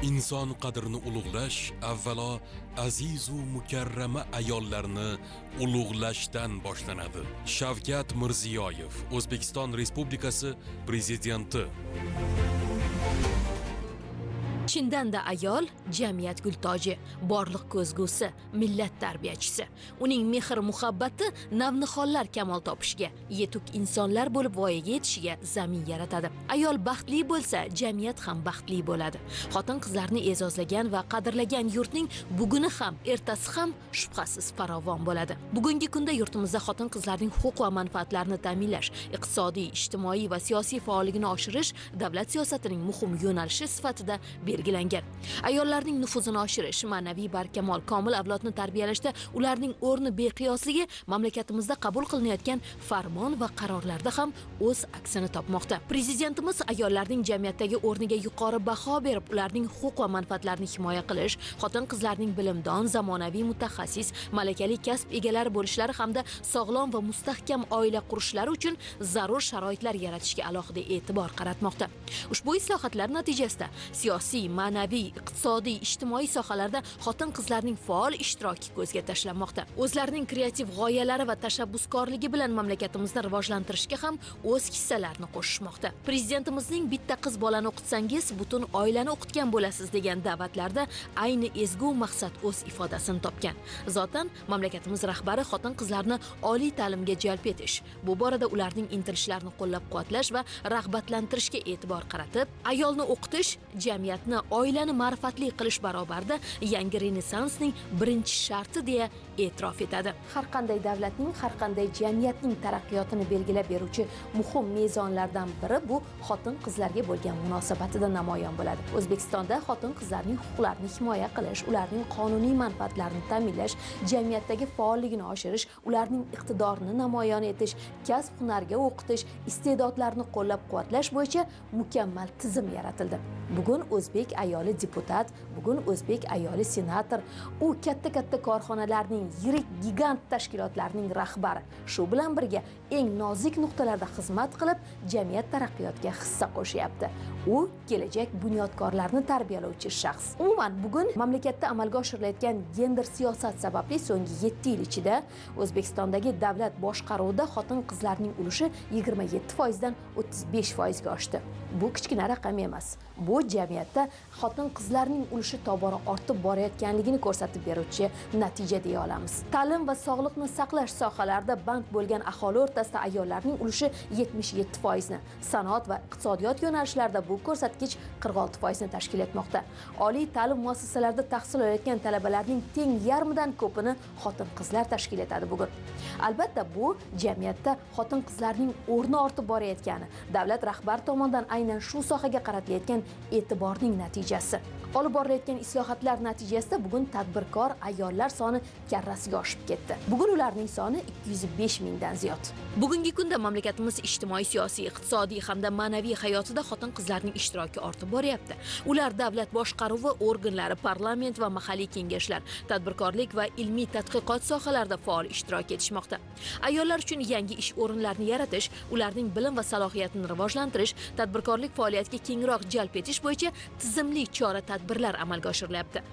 inson qadrini ulug'lash avvalo aziz va mukarrama ayollarni ulug'lashdan boshlanadi. Shavkat Mirziyoyev, O'zbekiston Respublikasi Prezidenti. Chindan-da ayol jamiyat gultoji, borliq ko'zgusi, millat tarbiyachisi. Uning mehr muhabbati navnihonlar kamol topishiga, yetuk insonlar bo'lib voyaga yetishiga zamin yaratadi. Ayol baxtli bo'lsa, jamiyat ham baxtli bo'ladi. Xotin-qizlarni e'zozlagan va qadrlagan yurtning buguni ham, ertasi ham shubhasiz farovon bo'ladi. Bugungi kunda yurtimizda xotin-qizlarning huquq va manfaatlarini ta'minlash, iqtisodiy, ijtimoiy va siyosiy faolligini oshirish davlat siyosatining muhim yo'nalishi sifatida belgilangan. Ayollarning nufuzini oshirish, ma'naviy barkamol, komil avlodni tarbiyalashda ularning o'rni beqiyosligi mamlakatimizda qabul qilinayotgan farmon va qarorlarda ham o'z aksini topmoqda. Prezidentimiz ayollarning jamiyatdagi o'rniga yuqori baho berib, ularning huquq va manfaatlarini himoya qilish, xotin-qizlarning bilimdon, zamonaviy mutaxassis, malakali kasb egalari bo'lishlari hamda sog'lom va mustahkam oila qurishlari uchun zarur sharoitlar yaratishga alohida e'tibor qaratmoqda. Ushbu islohotlar natijasida siyosiy, ma'naviy, iqtisodiy, ijtimoiy sohalarda xotin-qizlarning faol ishtiroki ko'zga tashlanmoqda. O'zlarining kreativ g'oyalari va tashabbuskorligi bilan mamlakatimizni rivojlantirishga ham o'z hissalarini qo'shishmoqda. Prezidentimizning bitta qiz bolani o'qitsangiz, butun oilani o'qitgan bo'lasiz degan da'vatlarda ayni ezgu maqsad o'z ifodasini topgan. Zotan mamlakatimiz rahbari xotin-qizlarni oliy ta'limga jalb etish, bu borada ularning intilishlarini qo'llab-quvvatlash va rag'batlantirishga e'tibor qaratib, ayolni o'qitish jamiyatni, oilani ma'rifatli qilish barobarida yangi renesansning birinchi sharti deya e'tirof etadi. Har qanday davlatning, har qanday jamiyatning taraqqiyotini belgilab beruvchi muhim mezonlardan biri bu xotin-qizlarga bo'lgan munosabatida namoyon bo'ladi. O'zbekistonda xotin-qizlarning huquqlarini himoya qilish, ularning qonuniy manfaatlarini ta'minlash, jamiyatdagi faolligini oshirish, ularning iqtidorini namoyon etish, kasb-hunarga o'qitish, iste'dodlarini qo'llab-quvvatlash bo'yicha mukammal tizim yaratildi. Bugun o'zbek ayoli deputat, bugun o'zbek ayoli senator, u katta-katta korxonalarning, yirik gigant tashkilotlarning rahbari. Shu bilan birga eng nozik nuqtalarda xizmat qilib, jamiyat taraqqiyotiga hissa qo'shyapti. U kelajak bunyodkorlarni tarbiyalovchi shaxs. Umuman bugun mamlakatda amalga oshirilayotgan gender siyosat sababli so'nggi 7 yil ichida O'zbekistondagi davlat boshqaruvida xotin-qizlarning ulushi 27% dan 35% ga oshdi. Bu kichkina raqam emas. Bu jamiyatda xotin-qizlarning ulushi tobora ortib borayotganligini ko'rsatib beruvchi natija deya olamiz. Ta'lim va sog'liqni saqlash sohalarida band bo'lgan aholi o'rtasida ayollarning ulushi 77%, ni, sanoat va iqtisodiyot yo'nalishlarida bu ko'rsatkich 46% ni tashkil etmoqda. Oliy ta'lim muassasalarida tahsil olayotgan talabalarning teng yarmidan ko'pini xotin-qizlar tashkil etadi bugun. Albatta bu jamiyatda xotin-qizlarning o'rni ortib borayotgani, davlat rahbari tomonidan aynan shu sohaga qaratilayotgan e'tiborning natijasi. Olib borilayotgan islohotlar natijasida bugun tadbirkor ayollar soni karrasiga oshib ketdi. Bugun ularning soni 205 mingdan ziyod. Bugungi kunda mamlakatimiz ijtimoiy, siyosiy, iqtisodiy hamda ma'naviy hayotida xotin-qizlarning ishtiroki ortib boryapti. Ular davlat boshqaruvi organlari, parlament va mahalliy kengashlar, tadbirkorlik va ilmiy tadqiqot sohalarida faol ishtirok etishmoqda. Ayollar uchun yangi ish o'rinlarini yaratish, ularning bilim va salohiyatini rivojlantirish, tadbirkorlik faoliyatiga kengroq jalb etish bo'yicha tizimli chora-tadbirlar amalga oshirilyapti.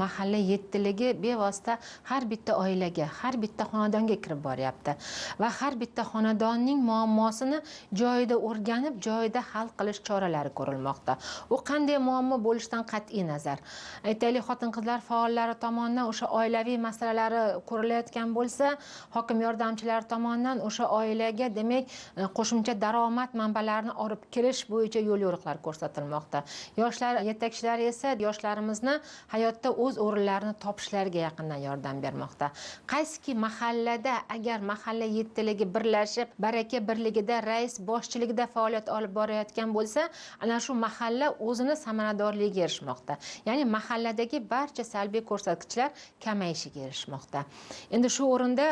Mahalla yettiligi bevosita har bitta oilaga, har bitta xonadonga kirib boryapti va har bitta xonadonning muammosini joyida o'rganib, joyida hal qilish choralari ko'rilmoqda. U qanday muammo bo'lishidan qat'iy nazar. Aytaylik, xotin-qizlar faollari tomonidan o'sha oilaviy masalalari ko'rilayotgan bo'lsa, hokim yordamchilari tomonidan o'sha oilaga, demak, qo'shimcha daromad manbalarini olib kirish bo'yicha yo'l yo'riqlar ko'rsatilmoqda. Yoshlar yetakchilari esa yoshlarimizni hayotda o'z o'rinlarini topishlariga yaqindan yordam bermoqda. Qaysiki mahallada agar mahalla yettiligi birlashib, baraka birligida, rais boshchiligida faoliyat olib borayotgan bo'lsa, ana shu mahalla o'zini samaradorligiga erishmoqda. Ya'ni mahalladagi barcha salbiy ko'rsatkichlar kamayishiga erishmoqda. Endi shu o'rinda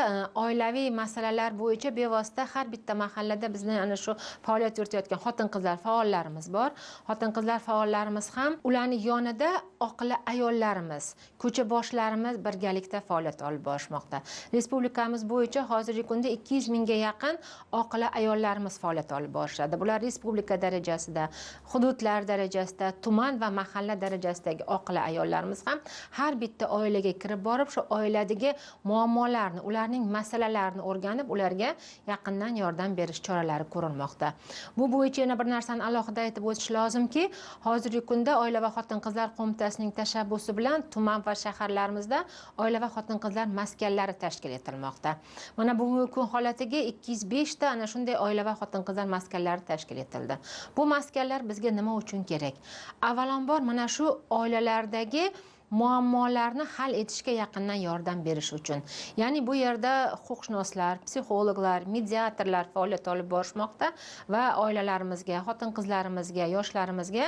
oilaviy masalalar bo'yicha bevosita har bitta mahallada bizning ana shu faoliyat yuritayotgan xotin-qizlar faollarimiz bor. Xotin-qizlar faollarimiz ham ularning yonida oqila ayollarimiz yoshlarimiz, ko'cha boshlarimiz birgalikda faoliyat olib borishmoqda. Respublikamiz bo'yicha hozirgi kunda 200 mingga yaqin oqila ayollarimiz faoliyat olib borishadi. Bular respublika darajasida, hududlar darajasida, tuman va mahalla darajasidagi oqila ayollarimiz ham har bitta oilaga kirib borib, shu oiladagi muammolarni, ularning masalalarini o'rganib, ularga yaqindan yordam berish choralari ko'rilmoqda. Bu bo'yicha yana bir narsani alohida aytib o'tish lozimki, hozirgi kunda Oila va xotin-qizlar qo'mitasining tashabbusi bilan tuman va shaharlarimizda oila va xotin-qizlar maskanlari tashkil etilmoqda. Mana bugungi kun holatiga 205 ta ana shunday oila va xotin-qizlar maskanlari tashkil etildi. Bu maskanlar bizga nima uchun kerak? Avvalambor mana shu oilalardagi muammolarni hal etishga yaqindan yordam berish uchun. Ya'ni bu yerda huquqshunoslar, psixologlar, mediatorlar faoliyat olib borishmoqda va oilalarimizga, xotin-qizlarimizga, yoshlarimizga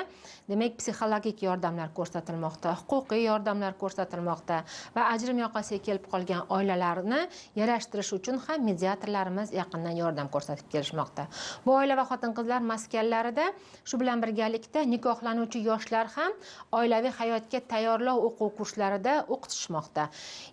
demak psixologik yordamlar ko'rsatilmoqda, huquqiy yordamlar ko'rsatilmoqda va ajrim yoqasiga kelib qolgan oilalarni yarashtirish uchun ham mediatorlarimiz yaqindan yordam ko'rsatib kelishmoqda. Bu oila va xotin-qizlar maskanlarida shu bilan birgalikda nikohlanuvchi yoshlar ham oilaviy hayotga tayyorlov o'quv kurslarida o'qitishmoqda.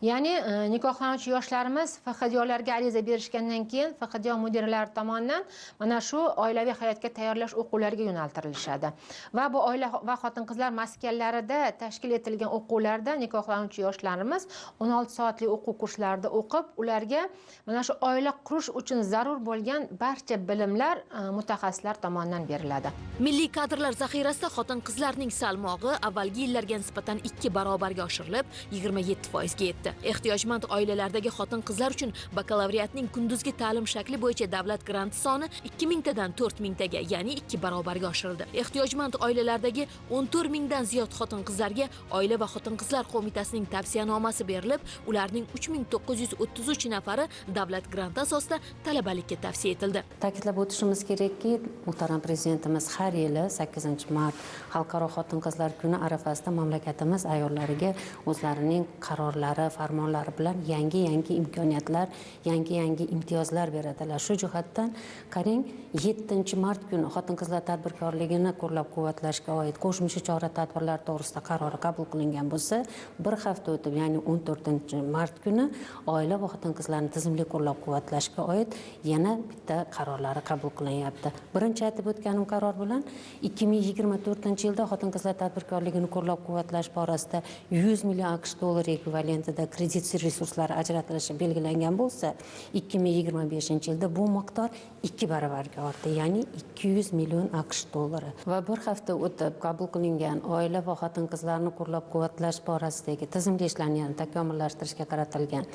Ya'ni nikohlanuvchi yoshlarimiz FHDyolarga ariza berishgandan keyin FHDyo mudiralari tomonidan mana shu oilaviy hayotga tayyorlash o'quvlariga yo'naltirilishadi. Va bu oila va xotin-qizlar maskanlarida tashkil etilgan o'quvlarda nikohlanuvchi yoshlarimiz 16 soatli o'quv kurslarida o'qib, ularga mana shu oila qurish uchun zarur bo'lgan barcha bilimlar mutaxassislar tomonidan beriladi. Milliy kadrlar zaxirasida xotin-qizlarning salmog'i avvalgi yillarga nisbatan 2 barobarga oshirilib, 27% ga yetdi. Ehtiyojmand oilalardagi xotin-qizlar uchun bakalavriatning kunduzgi ta'lim shakli bo'yicha davlat granti soni 2000 tadan 4000 taga, ya'ni 2 barobarga oshirildi. Ehtiyojmand oilalardagi 14 mingdan ziyod xotin-qizlarga Oila va xotin-qizlar qo'mitasining tavsiyanomasi berilib, ularning 3933 nafari davlat granti asosida talabalikka tavsiya etildi. Ta'kidlab o'tishimiz kerakki, muhtaram prezidentimiz har yili 8-mart Xalqaro xotin-qizlar kuni arafasida mamlakatimiz ayollariga o'zlarining qarorlari, farmonlari bilan yangi imkoniyatlar, yangi imtiyozlar beradilar. Shu jihatdan qarang, 7-mart kuni xotin-qizlar tadbirkorligini qo'llab-quvvatlashga oid qo'shimcha chora-tadbirlar to'g'risida qarori qabul qilingan bo'lsa, bir hafta o'tib, ya'ni 14-mart kuni oila va xotin-qizlarni tizimli qo'llab-quvvatlashga oid yana bitta qarorlari qabul qilinyapti. Birinchi aytib o'tganim qaror bilan 2024-yilda xotin-qizlar tadbirkorligini qo'llab-quvvatlash borasida 100 million AQSh dollari ekvivalentida kredit resurslari ajratilishi belgilangan bo'lsa, 2025-yilda bu miqdor 2 baravarga ortdi, ya'ni 200 million AQSh dollari. Va bir hafta o'tib qabul qilingan oila va xotin-qizlarni qo'llab-quvvatlash borasidagi tizimli ishlarni takomillashtirishga qaratilgan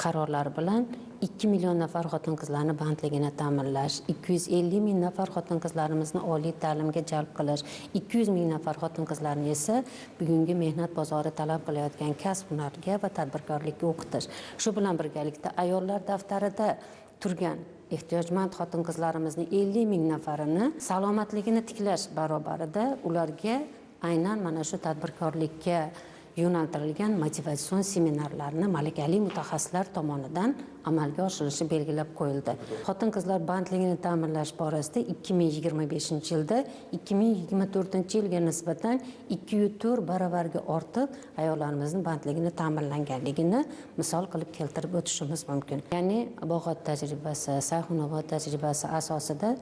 qarorlar bilan 2 million nafar xotin-qizlarni bandligini ta'minlash, 250 ming nafar xotin-qizlarimizni oliy ta'limga jalb qilish, 200 ming nafar xotin-qizlarni esa bugungi mehnat bozori talab qilayotgan kasb-hunarga va tadbirkorlikka o'qitish. Shu bilan birgalikda ayollar daftarida turgan ehtiyojmand xotin-qizlarimizni 50 ming nafarini salomatligini tiklash barobarida ularga aynan mana shu tadbirkorlikka yo'naltirilgan motivatsion seminarlarni malakali mutaxassislar tomonidan amalga oshirilishi belgilab qo'yildi. Xotin-qizlar bandligini ta'minlash borasida 2025-yilda 2024-yilga nisbatan 2,4 baravarga ortib, ayollarimizni bandligini ta'minlanganligini misol qilib keltirib o'tishimiz mumkin. Ya'ni Bog'ot tajribasi, Sayxunobod tajribasi asosida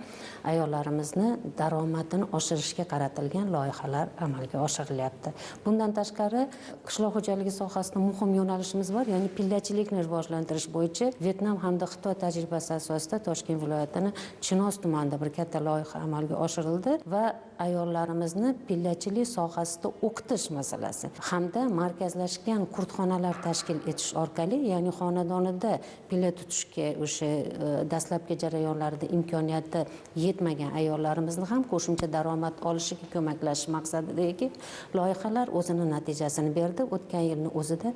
ayollarimizni daromadini oshirishga qaratilgan loyihalar amalga oshirilyapti. Bundan tashqari qishloq xo'jaligi sohasida muhim yo'nalishimiz bor, ya'ni pillachilikni rivojlantirish bo'yicha Vyetnam hamda Xitoy tajribasi asosida Toshkent viloyatini Chinoz tumanida bir katta loyiha amalga oshirildi va ayollarimizni pillachilik sohasida o'qitish masalasi hamda markazlashgan qurtxonalar tashkil etish orqali, ya'ni xonadonida pilla tutishga o'sha dastlabki jarayonlarda imkoniyati yetmagan ayollarimizni ham qo'shimcha daromad olishiga ko'maklash maqsadidagi loyihalar o'zining natijasini berdi. O'tgan yilning o'zida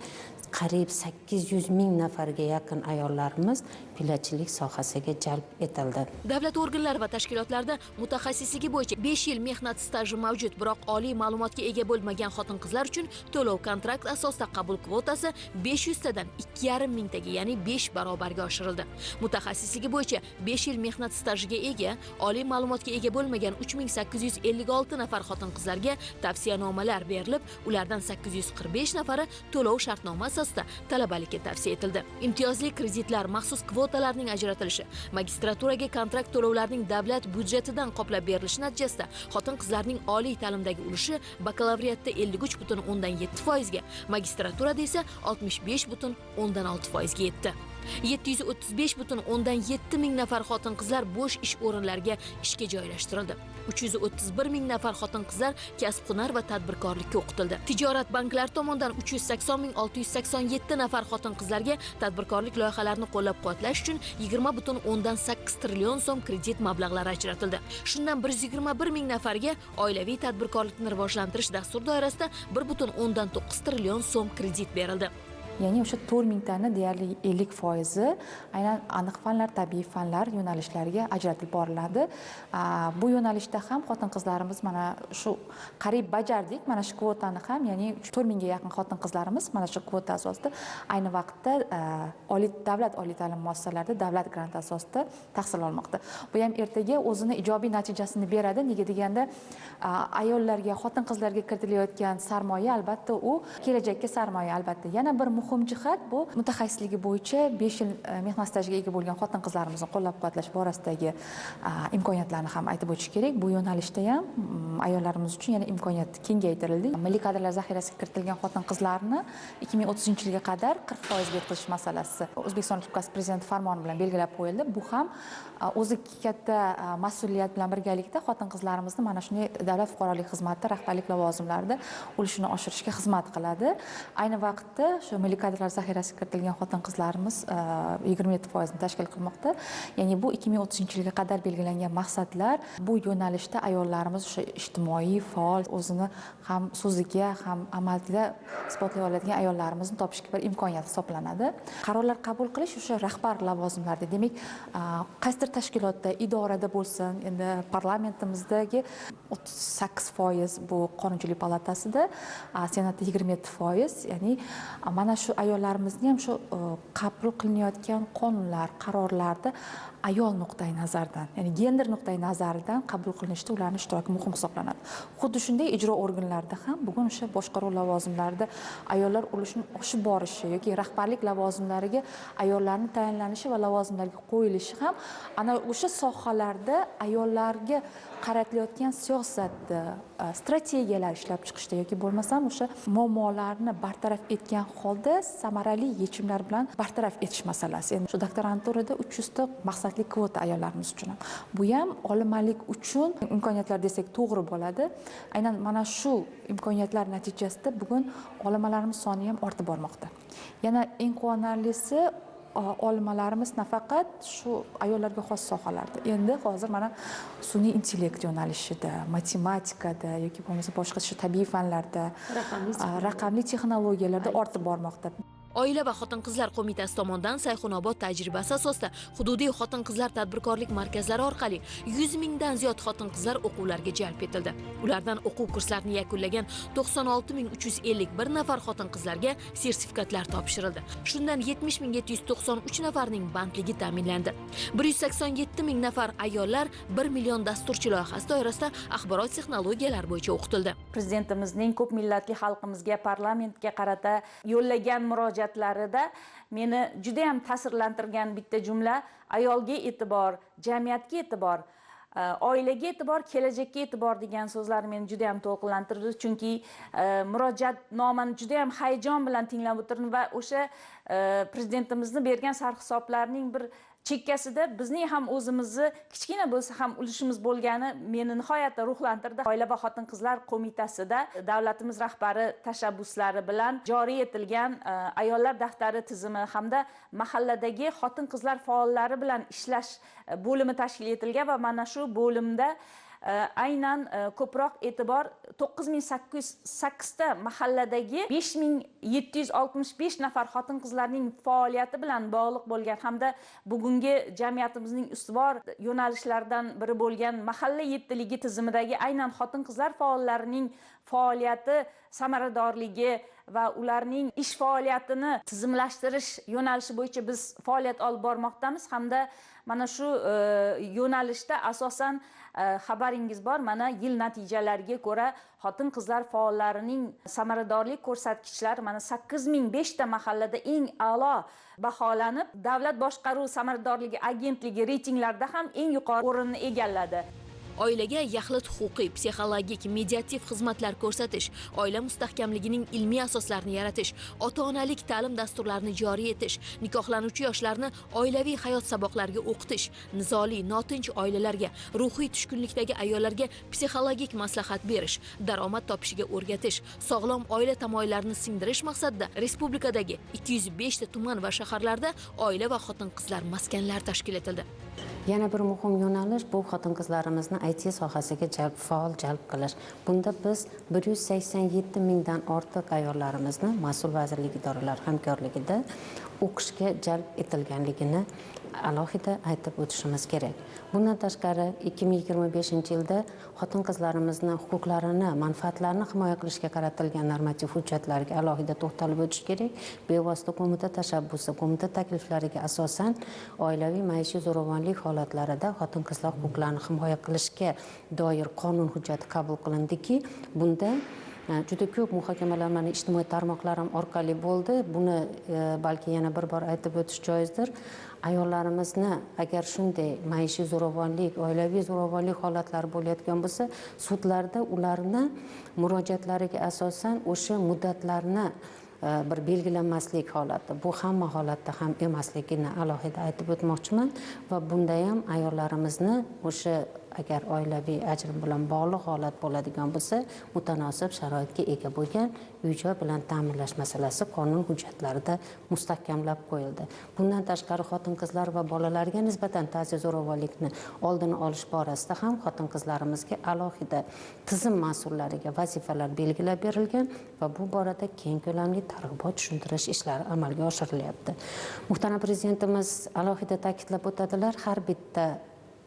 qariyb 800 ming nafarga yaqin ayol ayollarimiz pillachilik sohasiga jalb etildi. Davlat organlari va tashkilotlarda mutaxassisligi bo'yicha 5 yil mehnat staji mavjud, biroq oliy ma'lumotga ega bo'lmagan xotin-qizlar uchun to'lov kontrakt asosida qabul kvotasi 500 tadan 2,5 mingtaga, ya'ni 5 barobarga oshirildi. Mutaxassisligi bo'yicha 5 yil mehnat stajiga ega, oliy ma'lumotga ega bo'lmagan 3856 nafar xotin-qizlarga tavsiyanomalar berilib, ulardan 845 nafari to'lov shartnoma asosida talabalikka tavsiya etildi. Imtiyozli kreditlar, maxsus kvotalarning ajratilishi, magistraturaga kontrakt to'lovlarining davlat byudjetidan qoplab berilishi natijasida xotin-qizlarning oliy ta'limdagi ulushi bakalavriatda 53,7% ga, magistraturada esa 65,6% ga yetdi. 735,7 ming nafar xotin-qizlar bo'sh ish o'rinlariga ishga joylashtirildi. 331 ming nafar xotin-qizlar kasb-hunar va tadbirkorlikka o'qitildi. Tijorat banklari tomonidan 380,687 nafar xotin-qizlarga tadbirkorlik loyihalarini qo'llab-quvvatlash uchun 20,8 trillion so'm kredit mablag'lari ajratildi. Shundan 121 ming nafarga oilaviy tadbirkorlikni rivojlantirish dasturi doirasida 1,9 trillion so'm kredit berildi. Ya'ni o'sha 4 mingtani deyarli 50% aynan aniq fanlar, tabiiy fanlar yo'nalishlariga ajratib boriladi. Bu yo'nalishda ham xotin-qizlarimiz mana shu qariyb bajardik. Mana shu kvotani ham, ya'ni 4 mingga yaqin xotin-qizlarimiz mana shu kvota asosida ayni vaqtda davlat oliy ta'lim muassasalarida davlat granti asosida tahsil olmoqda. Bu ham ertaga o'zini ijobiy natijasini beradi. Nega deganda ayollarga, xotin-qizlarga kiritilayotgan sarmoya albatta u kelajakka sarmoya albatta. Yana bir muhim jihat bu mutaxassisligi bo'yicha 5 yil mehnat stajiga ega bo'lgan xotin-qizlarimizni qo'llab-quvvatlash borasidagi imkoniyatlarni ham aytib o'tish kerak. Bu yo'nalishda ham ayollarimiz uchun yana imkoniyat kengaytirildi. Milliy kadrlar zaxirasiga kiritilgan xotin-qizlarni 2030-yilga qadar 40% ga yetkazish masalasi O'zbekiston Respublikasi Prezidenti farmoni bilan belgilab qo'yildi. Bu ham o'zi katta mas'uliyat bilan birgalikda xotin-qizlarimizni mana shunday davlat fuqarolik xizmati rahbarlik lavozimlarida ulushini oshirishga xizmat qiladi. Ayni vaqtda shu milliy kadrlar zaxirasiga kiritilgan xotin-qizlarimiz 27% ni tashkil qilmoqda. Ya'ni bu 2030-yilga qadar belgilangan maqsadlar. Bu yo'nalishda ayollarimiz o'sha ijtimoiy, faol, o'zini ham so'ziga, ham amalda isbotlay oladigan ayollarimizni topishga bir imkoniyat hisoblanadi. Qarorlar qabul qilish o'sha rahbar lavozimlarda, demak, qaysidir tashkilotda, idorada bo'lsin, endi parlamentimizdagi 38% bu Qonunchilik palatasida, senatda 27%, ya'ni mana shu ayollarimizni ham shu qabul qilinayotgan qonunlar, qarorlarda ayol nuqtai nazaridan, ya'ni gender nuqtai nazaridan qabul qilinishda ularning ishtiroki muhim hisoblanadi. Xuddi shunday ijro organlarida ham bugun o'sha boshqaruv lavozimlarida ayollar ulushini oshib borishi yoki rahbarlik lavozimlariga ayollarning tayinlanishi va lavozimlarga qo'yilishi ham ana o'sha sohalarda ayollarga qaratilayotgan siyosatda, strategiyalar ishlab chiqishda yoki bo'lmasam o'sha muammolarni bartaraf etgan holda samarali yechimlar bilan bartaraf etish masalasi. Endi shu doktoranturada 300 ta maqsadli kvota ayollarimiz uchun ham. Bu ham olimalik uchun imkoniyatlar desak to'g'ri bo'ladi. Aynan mana shu imkoniyatlar natijasida bugun olimalarimiz soni ham ortib bormoqda. Yana eng quvonarlisi olimalarimiz nafaqat shu ayollarga xos sohalarda, endi hozir mana sun'iy intellekt yo'nalishida, matematikada yoki bo'lmasa boshqa shu tabiiy fanlarda, raqamli texnologiyalarda ortib bormoqda. Oila va xotin-qizlar qo'mitasi tomonidan Sayxunobod tajribasi asosida hududiy xotin-qizlar tadbirkorlik markazlari orqali 100 mingdan ziyod xotin-qizlar o'quvlarga jalb etildi. Ulardan o'quv kurslarini yakunlagan 96,351 nafar xotin-qizlarga sertifikatlar topshirildi. Shundan 70,793 nafarning bandligi ta'minlandi. 187 ming nafar ayollar 1 million dasturchi loyihasi doirasida axborot texnologiyalari bo'yicha o'qitildi. Prezidentimizning ko'p millatli xalqimizga, parlamentga qarata yo'llagan murojaat meni juda ham ta'sirlantirgan bitta jumla: ayolga e'tibor, jamiyatga e'tibor, oilaga e'tibor, kelajakka e'tibor degan so'zlar meni juda ham to'lqinlantirdi. Chunki murojaatnomani juda ham hayajon bilan tinglab o'tirdim va o'sha prezidentimizni bergan sarhisoblarning bir chekkasida bizning ham o'zimizni kichkina bo'lsa ham ulushimiz bo'lgani meni nihoyatda ruhlantirdi. Oila va xotin-qizlar qo'mitasida davlatimiz rahbari tashabbuslari bilan joriy etilgan ayollar daftari tizimi hamda mahalladagi xotin-qizlar faollari bilan ishlash bo'limi tashkil etilgan va mana shu bo'limda aynan ko'proq e'tibor 9808 ta mahalladagi 5765 nafar xotin-qizlarning faoliyati bilan bog'liq bo'lgan hamda bugungi jamiyatimizning ustuvor yo'nalishlaridan biri bo'lgan mahalla yettiligi tizimidagi aynan xotin-qizlar faollarining faoliyati samaradorligi va ularning ish faoliyatini tizimlashtirish yo'nalishi bo'yicha biz faoliyat olib bormoqdamiz hamda mana shu yo'nalishda asosan xabaringiz bor, mana yil natijalariga ko'ra xotin-qizlar faollarining samaradorlik ko'rsatkichlari mana 8005 ta mahallada eng a'lo baholanib, davlat boshqaruv samaradorligi agentligi reytinglarida ham eng yuqori o'rinni egalladi. Oilaga yaxlit huquqiy, psixologik, mediativ xizmatlar ko'rsatish, oila mustahkamligining ilmiy asoslarini yaratish, ota-onalik ta'lim dasturlarini joriy etish, nikohlanuvchi yoshlarni oilaviy hayot saboqlariga o'qitish, nizoli, notinch oilalarga, ruhiy tushkunlikdagi ayollarga psixologik maslahat berish, daromad topishiga o'rgatish, sog'lom oila tamoyillarini singdirish maqsadida respublikadagi 205 ta tuman va shaharlarda oila va xotin-qizlar maskanlari tashkil etildi. Yana bir muhim yo'nalish bu xotin-qizlarimizni IT sohasiga faol jalb qilish. Bunda biz 187 mingdan ortiq ayollarimizni mas'ul vazirlik idoralari hamkorligida o'qishga jalb etilganligini alohida aytib o'tishimiz kerak. Bundan tashqari 2025-yilda xotin-qizlarimizni huquqlarini, manfaatlarini himoya qilishga qaratilgan normativ hujjatlarga alohida to'xtalib o'tish kerak. Bevosita qo'mita tashabbusi, qo'mita takliflariga asosan oilaviy maishiy zo'ravonlik holatlarida xotin-qizlar huquqlarini himoya qilishga doir qonun hujjati qabul qilindiki, bunda juda ko'p muhokamalar mana ijtimoiy tarmoqlar ham orqali bo'ldi. Buni balki yana bir bor aytib o'tish joizdir. Ayollarimizni agar shunday maishiy zo'ravonlik, oilaviy zo'ravonlik holatlari bo'layotgan bo'lsa, sudlarda ularni murojaatlariga asosan o'sha muddatlarni bir belgilanmaslik holati, bu hamma holatda ham emasligini alohida aytib o'tmoqchiman va bunda ham ayollarimizni o'sha agar oilaviy ajrim bilan bog'liq holat bo'ladigan bo'lsa, mutanosib sharoitga ega bo'lgan uy-joy bilan ta'minlash masalasi qonun hujjatlarida mustahkamlab qo'yildi. Bundan tashqari xotin-qizlar va bolalarga nisbatan ta'zir zo'ravonlikni oldini olish borasida ham xotin-qizlarimizga alohida tizim mas'ullariga vazifalar belgilab berilgan va bu borada keng ko'lamli targ'ibot tushuntirish ishlari amalga oshirilyapti. Muhtaram Prezidentimiz alohida ta'kidlab o'tadilar, har bitta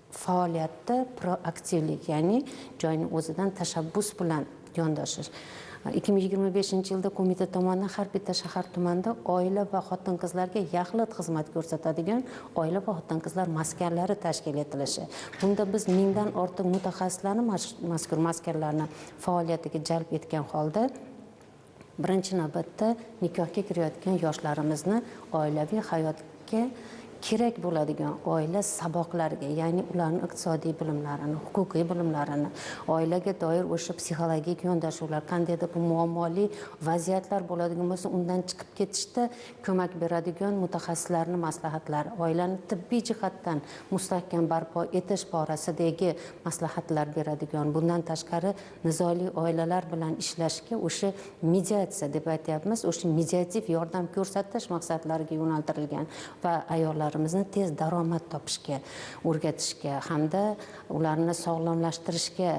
faoliyatda proaktivlik, ya'ni joyni o'zidan tashabbus bilan yondashish. 2025-yilda qo'mita tomonidan har bitta shahar tumanda oila va xotin-qizlarga yaxlit xizmat ko'rsatadigan oila va xotin-qizlar maskanlari tashkil etilishi. Bunda biz 1000 dan ortiq mutaxassislarni mazkur maskanlarni faoliyatiga jalb etgan holda birinchi navbatda nikohga kirayotgan yoshlarimizni oilaviy hayotga kerak bo'ladigan oila saboqlariga, ya'ni ularning iqtisodiy bilimlarini, huquqiy bilimlarini, oilaga doir o'sha psixologik yondashuvlar, qandaydir bir muammoli vaziyatlar bo'ladigan bo'lsa, undan chiqib ketishda ko'mak beradigan mutaxassislarning maslahatlari, oilani tibbiy jihatdan mustahkam barpo etish borasidagi maslahatlar beradigan, bundan tashqari nizoli oilalar bilan ishlashga o'sha mediatsiya deb aytyapmiz, o'sha mediativ yordam ko'rsatish maqsadlariga yo'naltirilgan va ayollar tez daromad topishga o'rgatishga hamda ularni sog'lomlashtirishga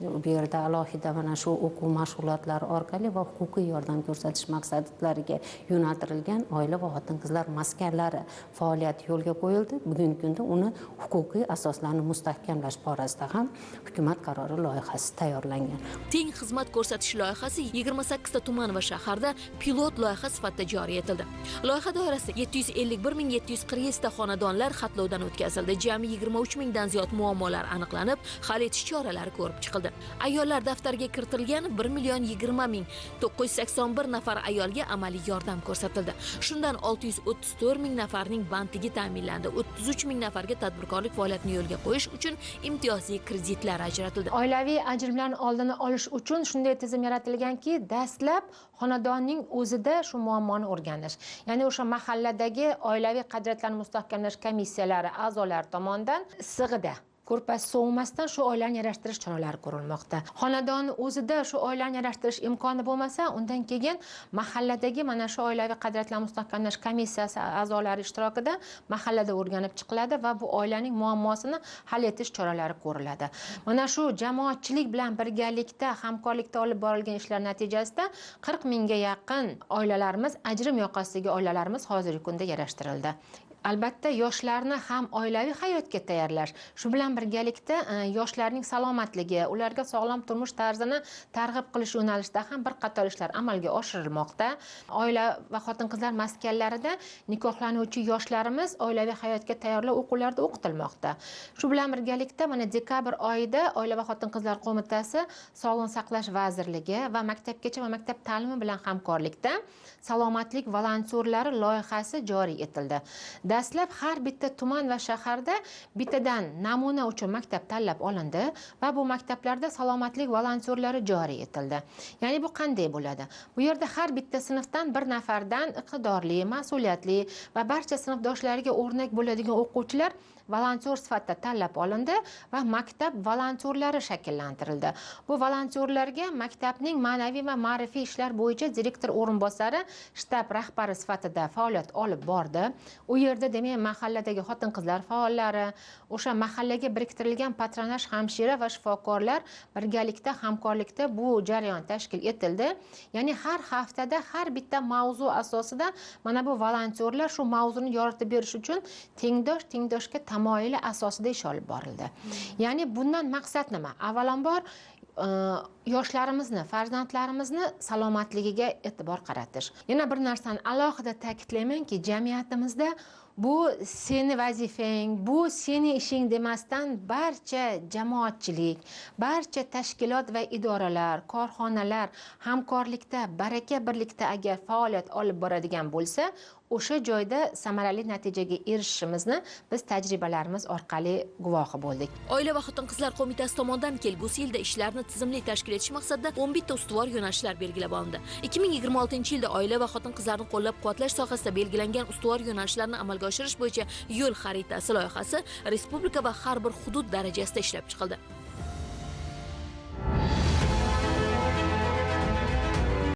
bu yerda alohida mana shu o'quv mashg'ulotlari orqali va huquqiy yordam ko'rsatish maqsadlariga yo'naltirilgan oila va xotin-qizlar maskanlari faoliyati yo'lga qo'yildi. Bugungi kunda uni huquqiy asoslarni mustahkamlash borasida ham hukumat qarori loyihasi tayyorlangan. Teng xizmat ko'rsatish loyihasi 28 ta tuman va shaharda pilot loyiha sifatida joriy etildi. Loyiha doirasida 751.747 ta xonadonlar xatlovdan o'tkazildi. Jami 23 mingdan ziyod muammolar aniqlanib, hal etish choralari ko'rib chiqildi. Ayollar daftarga kiritilgan 1.020.981 nafar ayolga amaliy yordam ko'rsatildi. Shundan 634 ming nafarning bandligi ta'minlandi. 33 ming nafarga tadbirkorlik faoliyatini yo'lga qo'yish uchun imtiyozli kreditlar ajratildi. Oilaviy ajrimlarning oldini olish uchun shunday tizim yaratilganki, dastlab xonadonning o'zida shu muammoni o'rganish. Ya'ni o'sha mahalladagi oilaviy qadriyatlarni mustahkamlash komissiyalari a'zolari tomonidan sig'ida ko'rpasi sovimasdan shu oilani yarashtirish choralari ko'rilmoqda. Xonadonni o'zida shu oilani yarashtirish imkoni bo'lmasa, undan keyin mahalladagi mana shu oilaviy qadriyatlarni mustahkamlash komissiyasi a'zolari ishtirokida mahallada o'rganib chiqiladi va bu oilaning muammosini hal etish choralari ko'riladi. Mana shu jamoatchilik bilan birgalikda, hamkorlikda olib borilgan ishlar natijasida 40 mingga yaqin oilalarimiz, ajrim yoqasidagi oilalarimiz hozirgi kunda yarashtirildi. Albatta yoshlarni ham oilaviy hayotga tayyorlash, shu bilan birgalikda yoshlarning salomatligi, ularga sog'lom turmush tarzini targ'ib qilish yo'nalishida ham bir qator ishlar amalga oshirilmoqda. Oila va xotin-qizlar maskanlarida nikohlanuvchi yoshlarimiz oilaviy hayotga tayyorlov o'quvlarida o'qitilmoqda. Shu bilan birgalikda mana dekabr oyida Oila va xotin-qizlar qo'mitasi Sog'liqni saqlash vazirligi va maktabgacha va maktab ta'limi bilan hamkorlikda salomatlik volontyorlari loyihasi joriy etildi. Dastlab har bitta tuman va shaharda bittadan namuna uchun maktab tanlab olindi va bu maktablarda salomatlik volontyorlari joriy etildi. Ya'ni bu qanday bo'ladi? Bu yerda har bitta sinfdan bir nafardan iqtidorli, mas'uliyatli va barcha sinfdoshlariga o'rnak bo'ladigan o'quvchilar volontyor sifatida tanlab olindi va maktab volontyorlari shakllantirildi. Bu volontyorlarga maktabning ma'naviy va ma'rifiy ishlar bo'yicha direktor o'rinbosari shtab rahbari sifatida faoliyat olib bordi. U yerda demak mahalladagi xotin-qizlar faollari, o'sha mahallaga biriktirilgan patronaj hamshira va shifokorlar birgalikda hamkorlikda bu jarayon tashkil etildi. Ya'ni har haftada har bitta mavzu asosida mana bu volontyorlar shu mavzuni yoritib berish uchun tengdoshga tamoyili asosida ish olib borildi. Ya'ni bundan maqsad nima? Avvalambor yoshlarimizni, farzandlarimizni salomatligiga e'tibor qaratish. Yana bir narsani alohida ta'kidlaymanki, jamiyatimizda bu seni vazifang, bu seni ishing demasdan barcha jamoatchilik, barcha tashkilot va idoralar, korxonalar hamkorlikda, baraka birlikda agar faoliyat olib boradigan bo'lsa, o'sha joyda samarali natijaga erishishimizni biz tajribalarimiz orqali guvohi bo'ldik. Oila va xotin-qizlar qo'mitasi tomonidan kelgusi yilda ishlarni tizimli tashkil etish maqsadida 11 ta ustuvor yo'nalishlar belgilab olindi. 2026-yilda oila va xotin-qizlarni qo'llab-quvvatlash sohasida belgilangan ustuvor yo'nalishlarni amalga oshirish bo'yicha yo'l xaritasi loyihasi respublika va har bir hudud darajasida ishlab chiqildi.